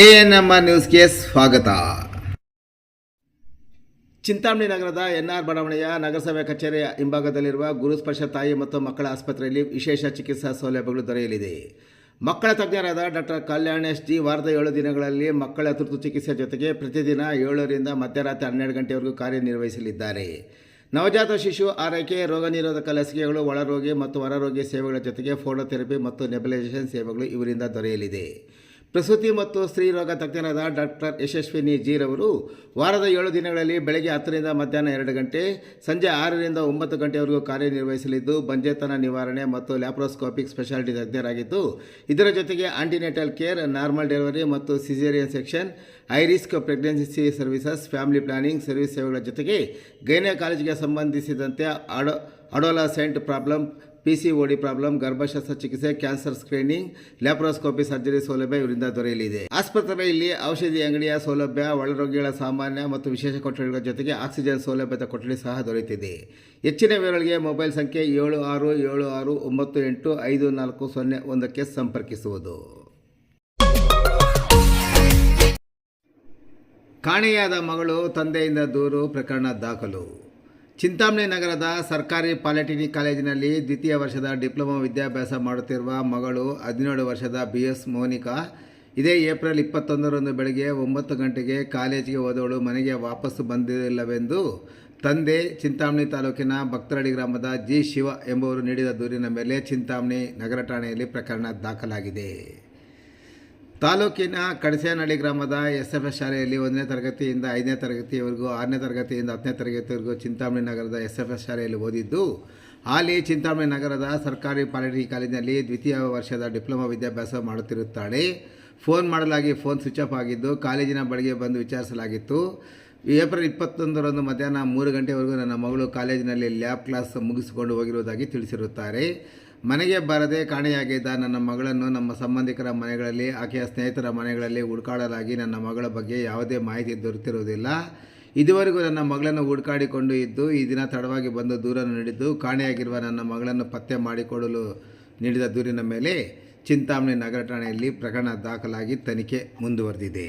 ANMR ನ್ಯೂಸ್ಗೆ ಸ್ವಾಗತ. ಚಿಂತಾಮಣಿ ನಗರದ ಎನ್ಆರ್ ಬಡಾವಣೆಯ ನಗರಸಭೆ ಕಚೇರಿಯ ಹಿಂಭಾಗದಲ್ಲಿರುವ ಗುರುಸ್ಪರ್ಶ ತಾಯಿ ಮತ್ತು ಮಕ್ಕಳ ಆಸ್ಪತ್ರೆಯಲ್ಲಿ ವಿಶೇಷ ಚಿಕಿತ್ಸಾ ಸೌಲಭ್ಯಗಳು ದೊರೆಯಲಿದೆ. ಮಕ್ಕಳ ತಜ್ಞರಾದ ಡಾಕ್ಟರ್ ಕಲ್ಯಾಣ್ ಎಸ್ ಜಿ ವಾರದ 7 ದಿನಗಳಲ್ಲಿ ಮಕ್ಕಳ ತುರ್ತು ಚಿಕಿತ್ಸೆ ಜೊತೆಗೆ ಪ್ರತಿದಿನ 7 ರಿಂದ ಮಧ್ಯರಾತ್ರಿ 12 ಗಂಟೆವರೆಗೂ ಕಾರ್ಯನಿರ್ವಹಿಸಲಿದ್ದಾರೆ. ನವಜಾತ ಶಿಶು ಆರೈಕೆ, ರೋಗ ನಿರೋಧಕ ಲಸಿಕೆಗಳು, ಒಳರೋಗಿ ಮತ್ತು ಹೊರರೋಗಿ ಸೇವೆಗಳ ಜೊತೆಗೆ ಫೋಟೋಥೆರಪಿ ಮತ್ತು ನೆಬುಲೈಸೇಷನ್ ಸೇವೆಗಳು ಇವರಿಂದ ದೊರೆಯಲಿದೆ. ಪ್ರಸೂತಿ ಮತ್ತು ಸ್ತ್ರೀ ರೋಗ ತಜ್ಞರಾದ ಡಾಕ್ಟರ್ ಯಶಸ್ವಿನಿ ಜಿ ರವರು ವಾರದ 7 ದಿನಗಳಲ್ಲಿ ಬೆಳಗ್ಗೆ 10 ರಿಂದ ಮಧ್ಯಾಹ್ನ 2 ಗಂಟೆ, ಸಂಜೆ 6 ರಿಂದ 9 ಗಂಟೆವರೆಗೂ ಕಾರ್ಯನಿರ್ವಹಿಸಲಿದ್ದು, ಬಂಜೆತನ ನಿವಾರಣೆ ಮತ್ತು ಲ್ಯಾಪ್ರೋಸ್ಕೋಪಿಕ್ ಸ್ಪೆಷಾಲಿಟಿ ತಜ್ಞರಾಗಿದ್ದು, ಇದರ ಜೊತೆಗೆ ಆಂಟಿನೆಟಲ್ ಕೇರ್, ನಾರ್ಮಲ್ ಡೆಲಿವರಿ ಮತ್ತು caesarean section, high risk pregnancy services, family planning service ಸೇವೆಗಳ ಜೊತೆಗೆ ಗೈನಕಾಲಜಿಗೆ ಸಂಬಂಧಿಸಿದಂತೆ ಅಡೋಲಸೆಂಟ್ ಪ್ರಾಬ್ಲಮ್, PCOD ಪ್ರಾಬ್ಲಮ್, ಗರ್ಭಶಸ್ತ್ರ ಚಿಕಿತ್ಸೆ, ಕ್ಯಾನ್ಸರ್ ಸ್ಕ್ರೀನಿಂಗ್, ಲ್ಯಾಪ್ರೋಸ್ಕೋಪಿ ಸರ್ಜರಿ ಸೌಲಭ್ಯ ಇವರಿಂದ ದೊರೆಯಲಿದೆ. ಆಸ್ಪತ್ರೆಯಲ್ಲಿ ಔಷಧಿ ಅಂಗಡಿಯ ಸೌಲಭ್ಯ, ಒಳರೋಗಿಗಳ ಸಾಮಾನ್ಯ ಮತ್ತು ವಿಶೇಷ ಕೊಠಡಿಗಳ ಜೊತೆಗೆ ಆಕ್ಸಿಜನ್ ಸೌಲಭ್ಯದ ಕೊಠಡಿ ಸಹ ದೊರೆಯುತ್ತಿದೆ. ಹೆಚ್ಚಿನ ವಿವರಗಳಿಗೆ ಮೊಬೈಲ್ ಸಂಖ್ಯೆ 7676985401ಕ್ಕೆ ಸಂಪರ್ಕಿಸುವುದು. ಕಾಣೆಯಾದ ಮಗಳು ತಂದೆಯಿಂದ ದೂರು ಪ್ರಕರಣ ದಾಖಲು. ಚಿಂತಾಮಣಿ ನಗರದ ಸರ್ಕಾರಿ ಪಾಲಿಟೆಕ್ನಿಕ್ ಕಾಲೇಜಿನಲ್ಲಿ ದ್ವಿತೀಯ ವರ್ಷದ ಡಿಪ್ಲೊಮಾ ವಿದ್ಯಾಭ್ಯಾಸ ಮಾಡುತ್ತಿರುವ ಮಗಳು 17 ವರ್ಷದ BS ಮೋನಿಕಾ ಇದೇ ಏಪ್ರಿಲ್ 21ರಂದು ಬೆಳಗ್ಗೆ 9 ಗಂಟೆಗೆ ಕಾಲೇಜಿಗೆ ಹೋದವಳು ಮನೆಗೆ ವಾಪಸ್ಸು ಬಂದಿಲ್ಲವೆಂದು ತಂದೆ ಚಿಂತಾಮಣಿ ತಾಲೂಕಿನ ಭಕ್ತರಡಿ ಗ್ರಾಮದ ಜಿ ಶಿವ ಎಂಬುವರು ನೀಡಿದ ದೂರಿನ ಮೇಲೆ ಚಿಂತಾಮಣಿ ನಗರ ಠಾಣೆಯಲ್ಲಿ ಪ್ರಕರಣ ದಾಖಲಾಗಿದೆ. ತಾಲೂಕಿನ ಕಡಸೇನಹಳ್ಳಿ ಗ್ರಾಮದ SFS ಶಾಲೆಯಲ್ಲಿ 1ನೇ ತರಗತಿಯಿಂದ 5ನೇ ತರಗತಿಯವರೆಗೂ, 6ನೇ ತರಗತಿಯಿಂದ 10ನೇ ತರಗತಿವರೆಗೂ ಚಿಂತಾಮಣಿ ನಗರದ SFS ಶಾಲೆಯಲ್ಲಿ ಓದಿದ್ದು, ಹಾಲಿ ಚಿಂತಾಮಣಿ ನಗರದ ಸರ್ಕಾರಿ ಪಾಲಿಟೆಕ್ನಿಕ್ ಕಾಲೇಜಿನಲ್ಲಿ ದ್ವಿತೀಯ ವರ್ಷದ ಡಿಪ್ಲೊಮಾ ವಿದ್ಯಾಭ್ಯಾಸ ಮಾಡುತ್ತಿರುತ್ತಾಳೆ. ಫೋನ್ ಮಾಡಲಾಗಿ ಫೋನ್ ಸ್ವಿಚ್ ಆಫ್ ಆಗಿದ್ದು, ಕಾಲೇಜಿನ ಬಳಿಗೆ ಬಂದು ವಿಚಾರಿಸಲಾಗಿತ್ತು. ಏಪ್ರಿಲ್ 21ರಂದು ಮಧ್ಯಾಹ್ನ 3 ಗಂಟೆವರೆಗೂ ನನ್ನ ಮಗಳು ಕಾಲೇಜಿನಲ್ಲಿ ಲ್ಯಾಬ್ ಕ್ಲಾಸ್ ಮುಗಿಸಿಕೊಂಡು ಹೋಗಿರುವುದಾಗಿ ತಿಳಿಸಿರುತ್ತಾರೆ. ಮನೆಗೆ ಬಾರದೆ ಕಾಣೆಯಾಗಿದ್ದ ನನ್ನ ಮಗಳನ್ನು ನಮ್ಮ ಸಂಬಂಧಿಕರ ಮನೆಗಳಲ್ಲಿ, ಆಕೆಯ ಸ್ನೇಹಿತರ ಮನೆಗಳಲ್ಲಿ ಹುಡುಕಾಡಲಾಗಿ ನನ್ನ ಮಗಳ ಬಗ್ಗೆ ಯಾವುದೇ ಮಾಹಿತಿ ದೊರೆತಿರುವುದಿಲ್ಲ. ಇದುವರೆಗೂ ನನ್ನ ಮಗಳನ್ನು ಹುಡುಕಾಡಿಕೊಂಡು ಇದ್ದು, ಈ ದಿನ ತಡವಾಗಿ ಬಂದು ದೂರನ್ನು ನೀಡಿದ್ದು, ಕಾಣೆಯಾಗಿರುವ ನನ್ನ ಮಗಳನ್ನು ಪತ್ತೆ ಮಾಡಿಕೊಡಲು ನೀಡಿದ ದೂರಿನ ಮೇಲೆ ಚಿಂತಾಮಣಿ ನಗರ ಠಾಣೆಯಲ್ಲಿ ಪ್ರಕರಣ ದಾಖಲಾಗಿ ತನಿಖೆ ಮುಂದುವರೆದಿದೆ.